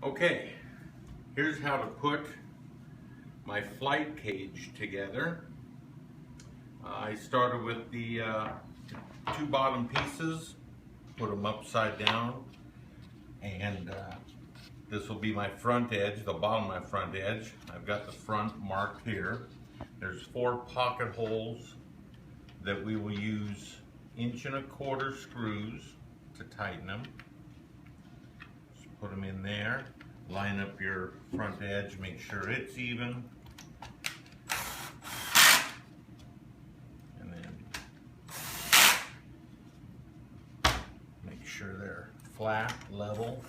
Okay, here's how to put my flight cage together. I started with the two bottom pieces, put them upside down, and this will be my front edge, the bottom of my front edge. I've got the front marked here. There's 4 pocket holes that we will use 1¼ screws to tighten them. Just put them in there. Line up your front edge, make sure it's even. And then make sure they're flat, level.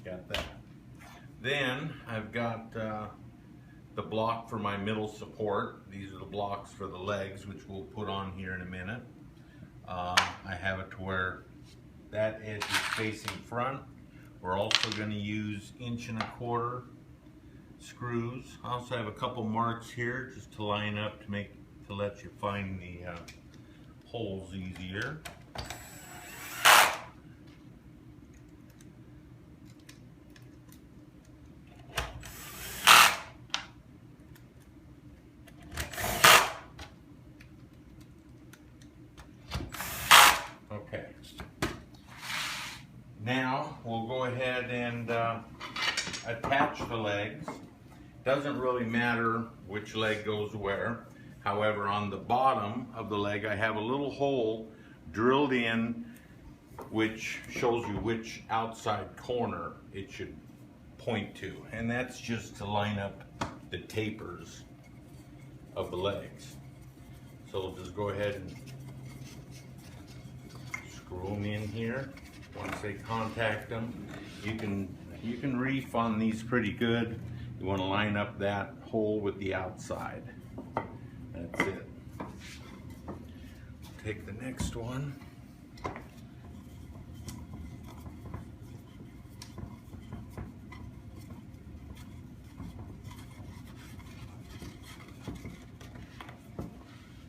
Got that. Then I've got the block for my middle support. These are the blocks for the legs, which we'll put on here in a minute. I have it to where that edge is facing front. We're also going to use 1¼ screws. I also have a couple marks here just to line up to let you find the holes easier. Okay. Now we'll go ahead and attach the legs. Doesn't really matter which leg goes where. However, on the bottom of the leg I have a little hole drilled in which shows you which outside corner it should point to. And that's just to line up the tapers of the legs. So we'll just go ahead and screw them in here. Once they contact them, you can reef on these pretty good. You want to line up that hole with the outside. That's it. Take the next one.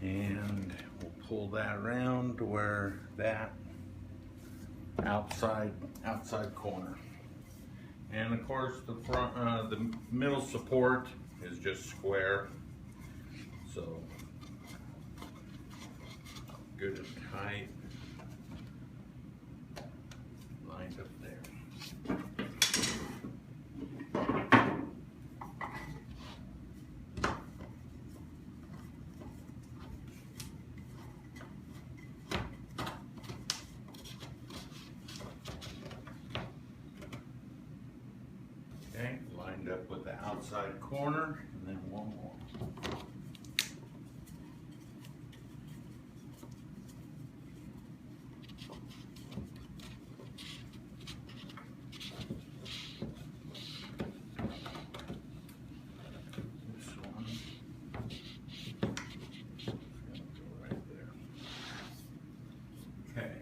And we'll pull that around to where that outside corner. And of course the front, the middle support is just square, so good and tight, lined up there. Okay, lined up with the outside corner, and then one more. This one is going to go right there. Okay.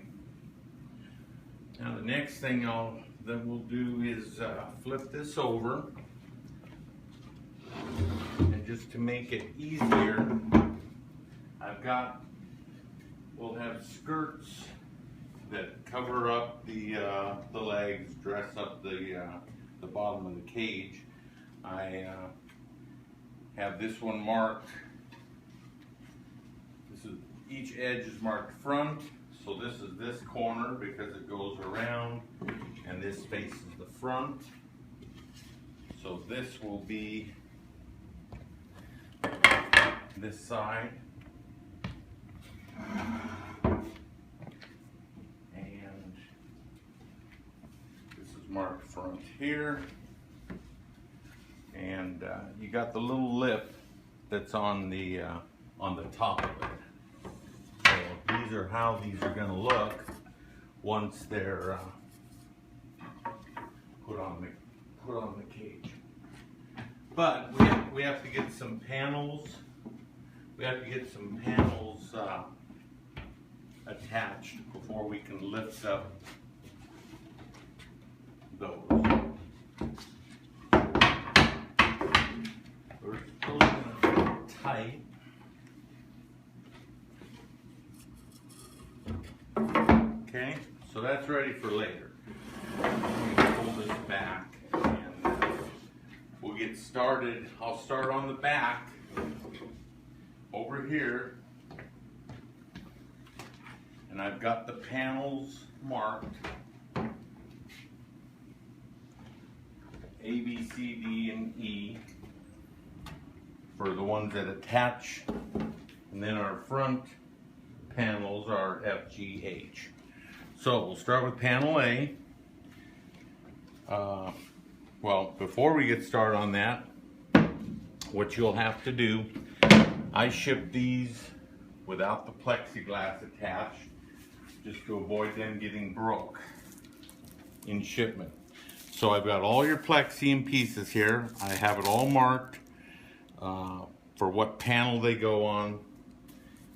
Now the next thing that we'll do is flip this over, and just to make it easier, we'll have skirts that cover up the legs, dress up the bottom of the cage. I have this one marked. Each edge is marked front. So this is this corner because it goes around, and this faces the front. So this will be this side. And this is marked front here. And you got the little lip that's on the top of it. These are how these are going to look once they're put on the cage. But we have to get some panels. We have to get some panels attached before we can lift up those. We're still going to be tight. Okay, so So that's ready for later. Pull this back and we'll get started. I'll start on the back over here. And I've got the panels marked. A, B, C, D, and E for the ones that attach. And then our front panels are F, G, H. So we'll start with panel A. Well, before we get started on that, what you'll have to do, I ship these without the plexiglass attached, just to avoid them getting broke in shipment. So I've got all your plexi in pieces here. I have it all marked for what panel they go on,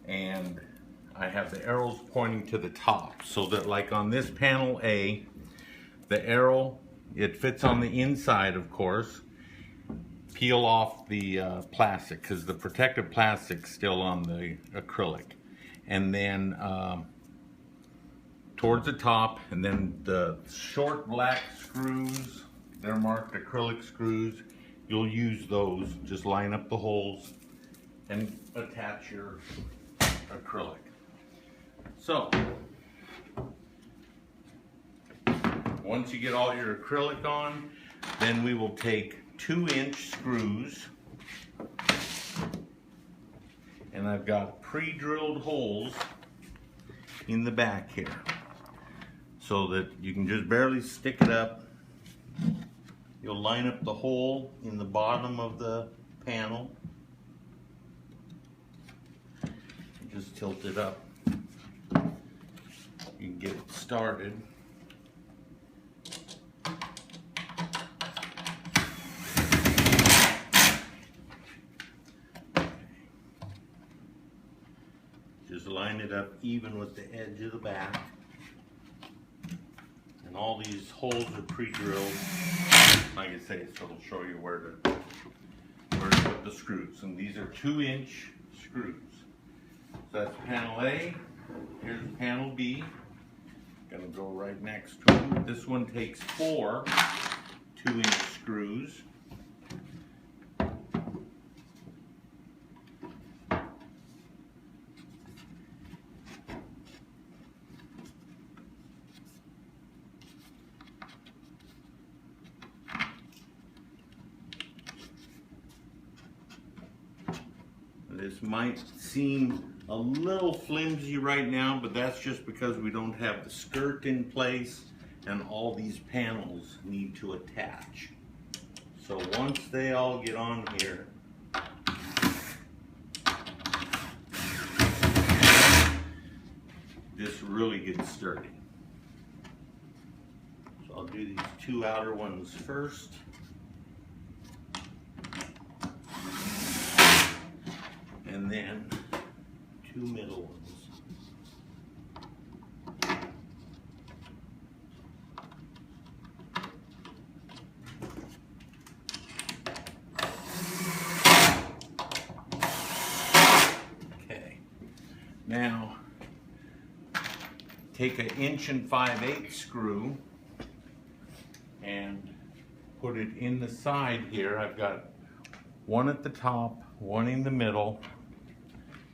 and I have the arrows pointing to the top, so that like on this panel A, the arrow, it fits on the inside, of course. Peel off the plastic, because the protective plastic's still on the acrylic. And then towards the top, and then the short black screws, they're marked acrylic screws. You'll use those, just line up the holes and attach your acrylic. So, once you get all your acrylic on, then we will take 2-inch screws, and I've got pre-drilled holes in the back here, so that you can just barely stick it up. You'll line up the hole in the bottom of the panel. Just tilt it up. You can get it started. Just line it up even with the edge of the back. And all these holes are pre-drilled, like I say, so it'll show you where to put the screws. And these are 2-inch screws. So that's panel A. Here's panel B. Gonna go right next to them. This one takes 4 2-inch screws. This might seem a little flimsy right now, but that's just because we don't have the skirt in place and all these panels need to attach. So once they all get on here, this really gets sturdy. So I'll do these 2 outer ones first. And then 2 middle ones. Okay. Now, take an 1 5/8" screw and put it in the side here. I've got one at the top, one in the middle,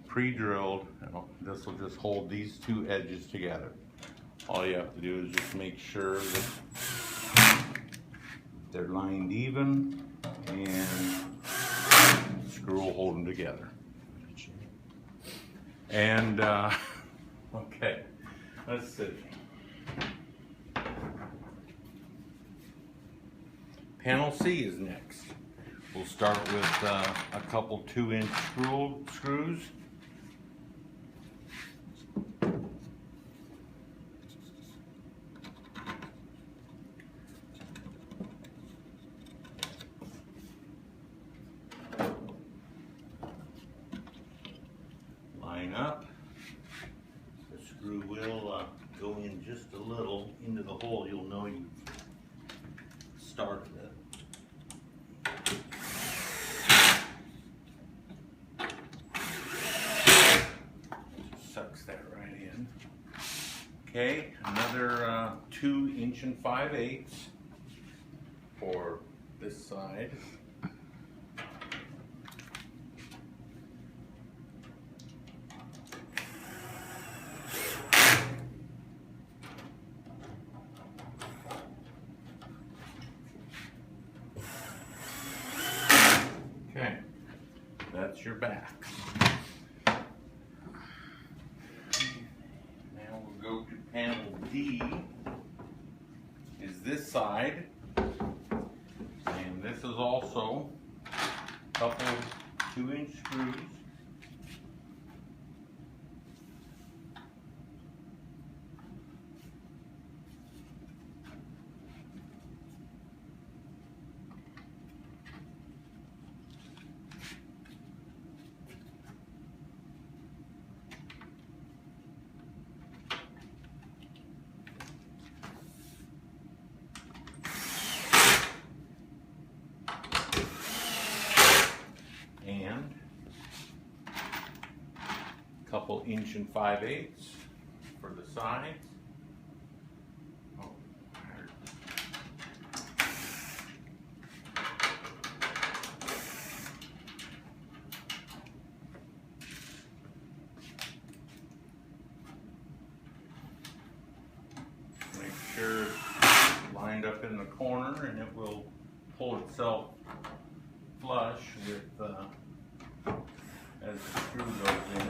pre-drilled. This will just hold these 2 edges together. All you have to do is just make sure that they're lined even, and the screw will hold them together. And okay, let's see. Panel C is next. We'll start with a couple 2-inch screws. Line up. The screw will go in just a little into the hole. You'll know you started it. Sucks that right in. Okay, another 2 5/8" for this side. Okay, that's your back. Now we'll go to panel D, is this side, and this is also a couple 2-inch screws. And a couple 1 5/8" for the sides. Oh, make sure it's lined up in the corner, and it will pull itself flush with as the screw goes in.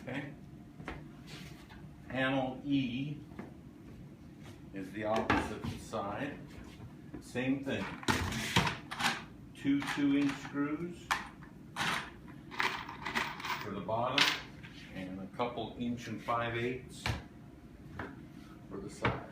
Okay. Panel E is the opposite side. Same thing. 2 2-inch screws for the bottom, and a couple 1 5/8" for the sides.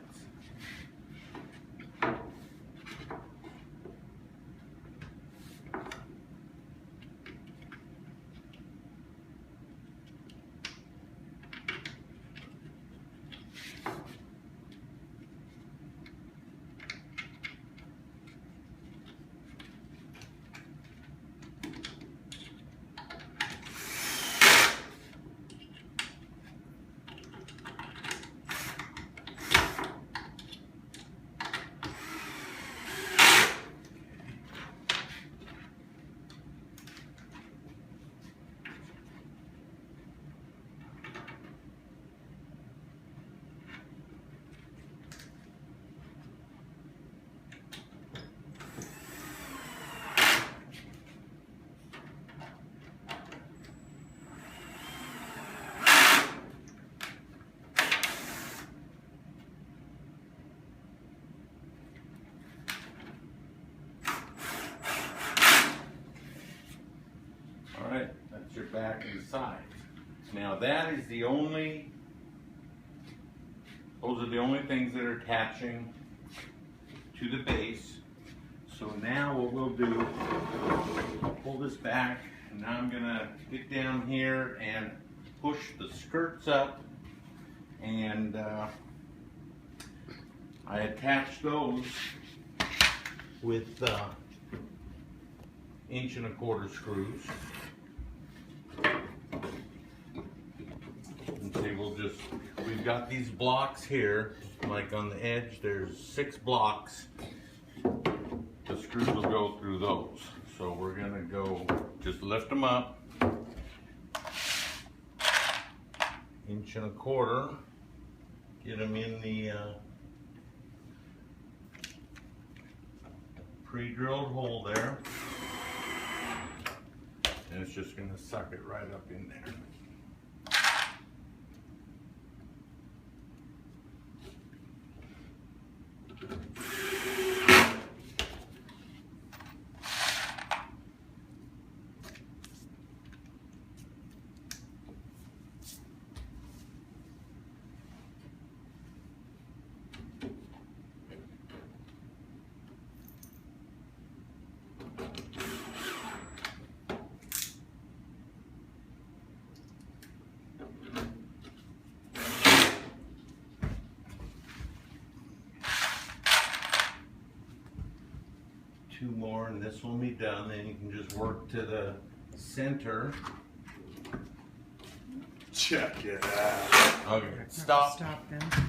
Alright, that's your back and sides. Now that is the only, those are the only things that are attaching to the base. So now what we'll do, I'll pull this back, and now I'm gonna get down here and push the skirts up, and I attach those with 1 1/4" screws. And see, we've got these blocks here, like on the edge, there's 6 blocks. The screws will go through those. So we're gonna go, just lift them up, 1 1/4", get them in the pre-drilled hole there, and it's just going to suck it right up in there. Two more and this will be done. Then you can just work to the center Check it out. Okay, stop. Stop then.